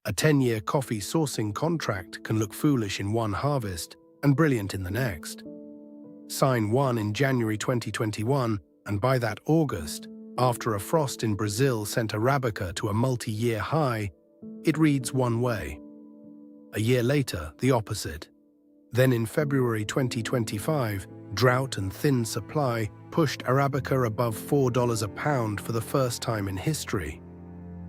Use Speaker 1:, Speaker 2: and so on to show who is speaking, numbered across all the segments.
Speaker 1: A 10-year coffee sourcing contract can look foolish in one harvest and brilliant in the next. Sign one in January 2021, and by that August, after a frost in Brazil sent Arabica to a multi-year high, it reads one way. A year later, the opposite. Then in February 2025, drought and thin supply pushed Arabica above $4 a pound for the first time in history,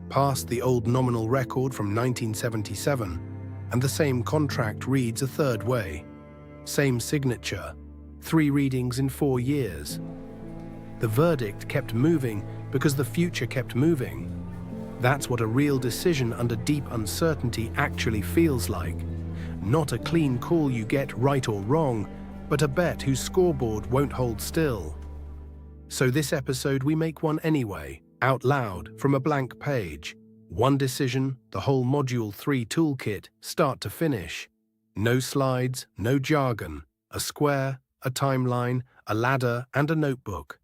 Speaker 1: past the old nominal record from 1977, and the same contract reads a third way. Same signature, 3 readings in 4 years. The verdict kept moving because the future kept moving. That's what a real decision under deep uncertainty actually feels like. Not a clean call you get right or wrong, but a bet whose scoreboard won't hold still. So this episode we make one anyway, out loud, from a blank page. One decision, the whole Module 3 toolkit, start to finish. No slides, no jargon. A square, a timeline, a ladder, and a notebook.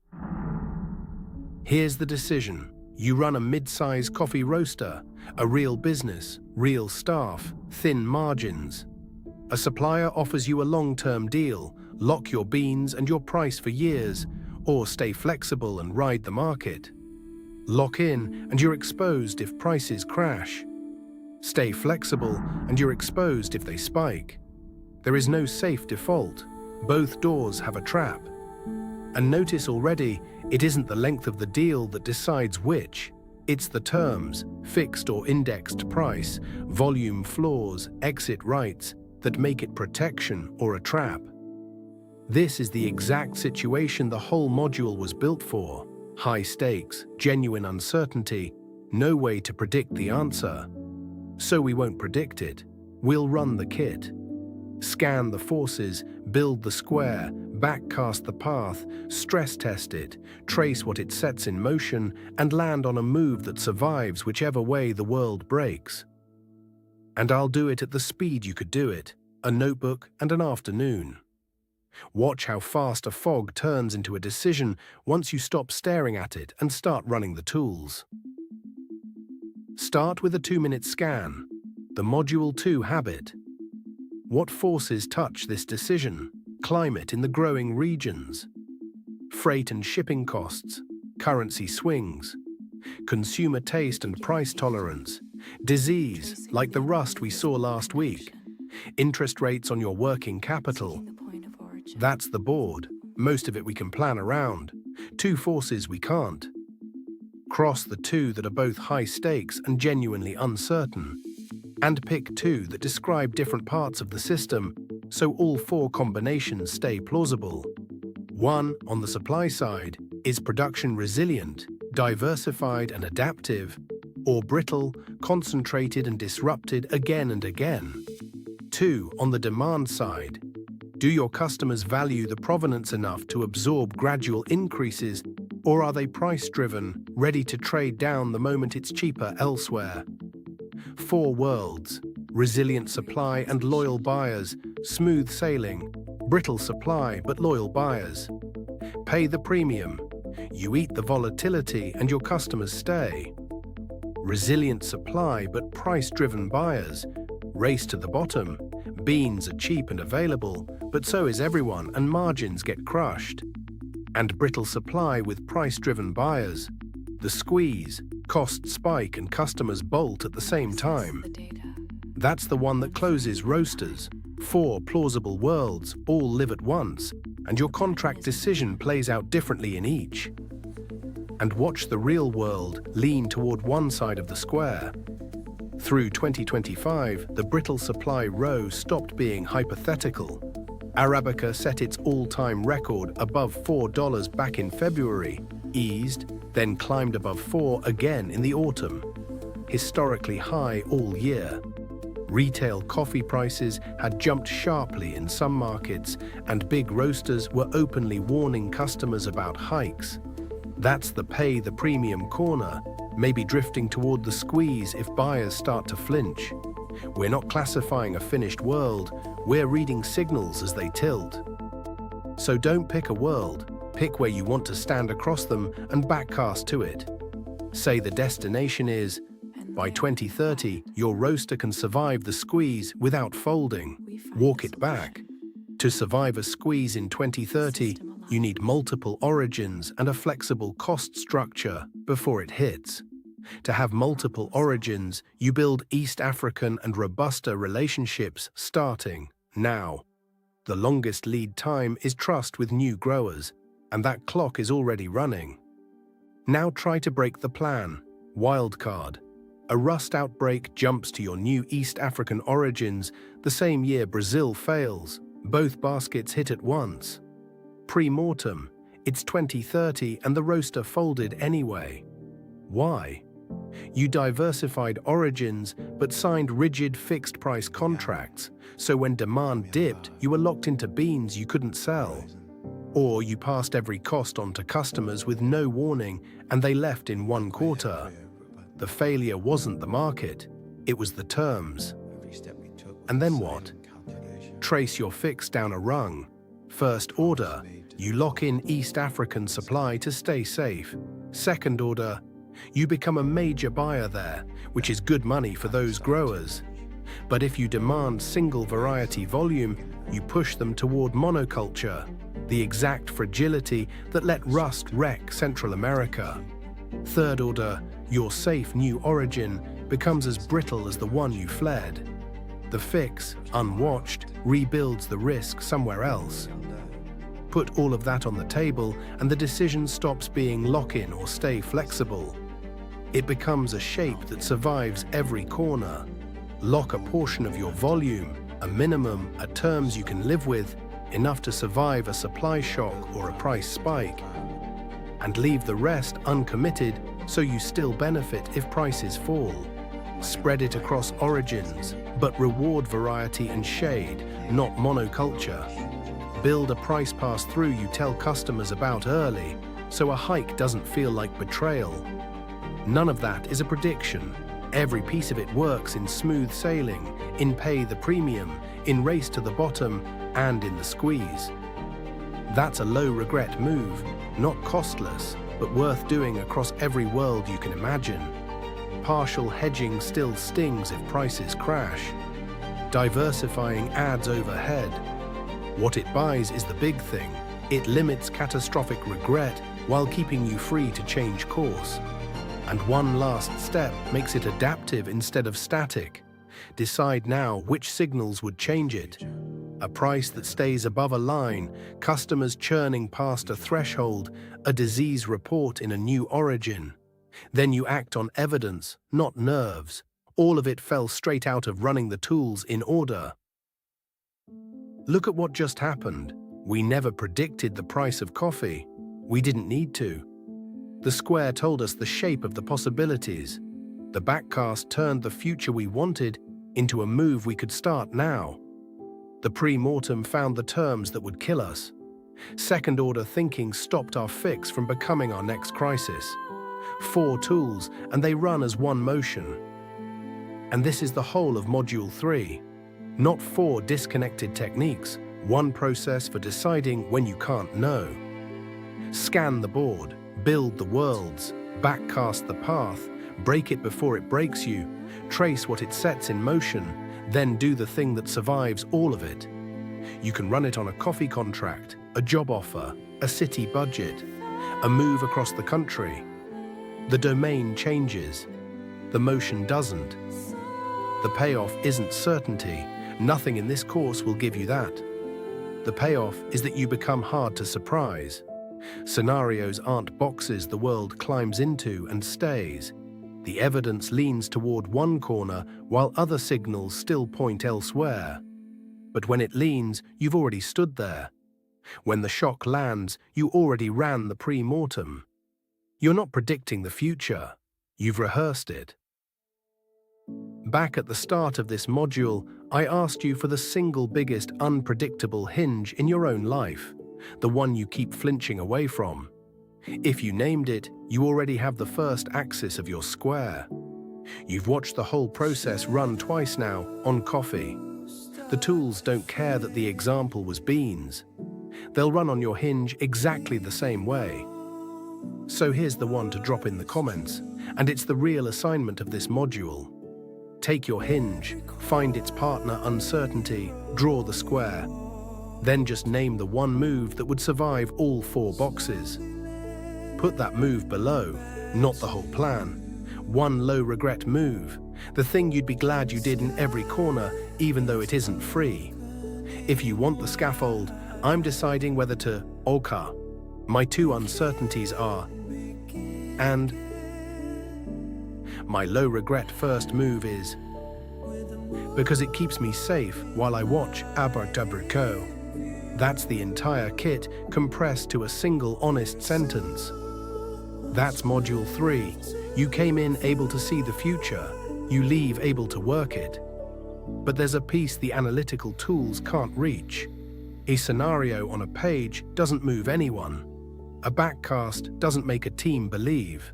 Speaker 1: Here's the decision. You run a mid-size coffee roaster, a real business, real staff, thin margins. A supplier offers you a long-term deal, lock your beans and your price for years, or stay flexible and ride the market. Lock in and you're exposed if prices crash. Stay flexible and you're exposed if they spike. There is no safe default. Both doors have a trap. And notice already, it isn't the length of the deal that decides which. It's the terms, fixed or indexed price, volume floors, exit rights, that make it protection or a trap. This is the exact situation the whole module was built for. High stakes, genuine uncertainty, no way to predict the answer. So we won't predict it. We'll run the kit. Scan the forces, build the square, backcast the path, stress test it, trace what it sets in motion, and land on a move that survives whichever way the world breaks. And I'll do it at the speed you could do it, a notebook and an afternoon. Watch how fast a fog turns into a decision once you stop staring at it and start running the tools. Start with a 2-minute scan, the Module 2 habit. What forces touch this decision? Climate in the growing regions, freight and shipping costs, currency swings, consumer taste and price tolerance, disease like the rust we saw last week, interest rates on your working capital. That's the board. Most of it we can plan around. 2 forces we can't. Cross the 2 that are both high stakes and genuinely uncertain, and pick 2 that describe different parts of the system, so all 4 combinations stay plausible. 1, on the supply side, is production resilient, diversified and adaptive, or brittle, concentrated and disrupted again and again. 2, on the demand side, do your customers value the provenance enough to absorb gradual increases, or are they price-driven, ready to trade down the moment it's cheaper elsewhere? 4 worlds: resilient supply and loyal buyers, smooth sailing, brittle supply but loyal buyers. Pay the premium. You eat the volatility and your customers stay. Resilient supply but price-driven buyers. Race to the bottom. Beans are cheap and available, but so is everyone and margins get crushed. And brittle supply with price-driven buyers. The squeeze, costs spike and customers bolt at the same time. That's the one that closes roasters. 4 plausible worlds all live at once, and your contract decision plays out differently in each. And watch the real world lean toward one side of the square. Through 2025, the brittle supply row stopped being hypothetical. Arabica set its all-time record above $4 back in February, eased, then climbed above 4 again in the autumn. Historically high all year. Retail coffee prices had jumped sharply in some markets, and big roasters were openly warning customers about hikes. That's the pay the premium corner, maybe drifting toward the squeeze if buyers start to flinch. We're not classifying a finished world, we're reading signals as they tilt. So don't pick a world, pick where you want to stand across them and backcast to it. Say the destination is By 2030, your roaster can survive the squeeze without folding. Walk it back. To survive a squeeze in 2030, you need multiple origins and a flexible cost structure before it hits. To have multiple origins, you build East African and Robusta relationships starting now. The longest lead time is trust with new growers, and that clock is already running. Now try to break the plan. Wildcard. A rust outbreak jumps to your new East African origins the same year Brazil fails. Both baskets hit at once. Pre-mortem. It's 2030 and the roaster folded anyway. Why? You diversified origins but signed rigid fixed-price contracts, so when demand dipped, you were locked into beans you couldn't sell. Or you passed every cost on to customers with no warning and they left in one quarter. The failure wasn't the market, it was the terms. And then what? Trace your fix down a rung. First order, you lock in East African supply to stay safe. Second order, you become a major buyer there, which is good money for those growers. But if you demand single variety volume, you push them toward monoculture, the exact fragility that let rust wreck Central America. Third order, your safe new origin becomes as brittle as the one you fled. The fix, unwatched, rebuilds the risk somewhere else. Put all of that on the table and the decision stops being lock-in or stay flexible. It becomes a shape that survives every corner. Lock a portion of your volume, a minimum, at terms you can live with, enough to survive a supply shock or a price spike, and leave the rest uncommitted so you still benefit if prices fall. Spread it across origins, but reward variety and shade, not monoculture. Build a price pass-through you tell customers about early, so a hike doesn't feel like betrayal. None of that is a prediction. Every piece of it works in smooth sailing, in pay the premium, in race to the bottom, and in the squeeze. That's a low-regret move, not costless, but worth doing across every world you can imagine. Partial hedging still stings if prices crash. Diversifying adds overhead. What it buys is the big thing. It limits catastrophic regret while keeping you free to change course. And one last step makes it adaptive instead of static. Decide now which signals would change it. A price that stays above a line, customers churning past a threshold, a disease report in a new origin. Then you act on evidence, not nerves. All of it fell straight out of running the tools in order. Look at what just happened. We never predicted the price of coffee. We didn't need to. The square told us the shape of the possibilities. The backcast turned the future we wanted into a move we could start now. The pre-mortem found the terms that would kill us. Second-order thinking stopped our fix from becoming our next crisis. 4 tools, and they run as one motion. And this is the whole of Module 3. Not 4 disconnected techniques, one process for deciding when you can't know. Scan the board, build the worlds, backcast the path, break it before it breaks you, trace what it sets in motion, then do the thing that survives all of it. You can run it on a coffee contract, a job offer, a city budget, a move across the country. The domain changes. The motion doesn't. The payoff isn't certainty. Nothing in this course will give you that. The payoff is that you become hard to surprise. Scenarios aren't boxes the world climbs into and stays. The evidence leans toward one corner while other signals still point elsewhere. But when it leans, you've already stood there. When the shock lands, you already ran the pre-mortem. You're not predicting the future. You've rehearsed it. Back at the start of this module, I asked you for the single biggest unpredictable hinge in your own life, the one you keep flinching away from. If you named it, you already have the first axis of your square. You've watched the whole process run twice now, on coffee. The tools don't care that the example was beans. They'll run on your hinge exactly the same way. So here's the one to drop in the comments, and it's the real assignment of this module. Take your hinge, find its partner uncertainty, draw the square. Then just name the one move that would survive all 4 boxes. Put that move below, not the whole plan. One low-regret move, the thing you'd be glad you did in every corner, even though it isn't free. If you want the scaffold, I'm deciding whether to Oka. My 2 uncertainties are, and my low-regret first move is, because it keeps me safe while I watch Abracadabra. That's the entire kit compressed to a single honest sentence. That's Module 3. You came in able to see the future, you leave able to work it. But there's a piece the analytical tools can't reach. A scenario on a page doesn't move anyone. A backcast doesn't make a team believe.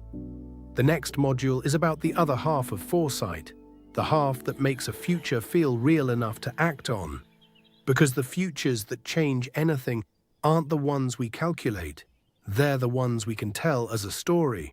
Speaker 1: The next module is about the other half of foresight, the half that makes a future feel real enough to act on. Because the futures that change anything aren't the ones we calculate. They're the ones we can tell as a story.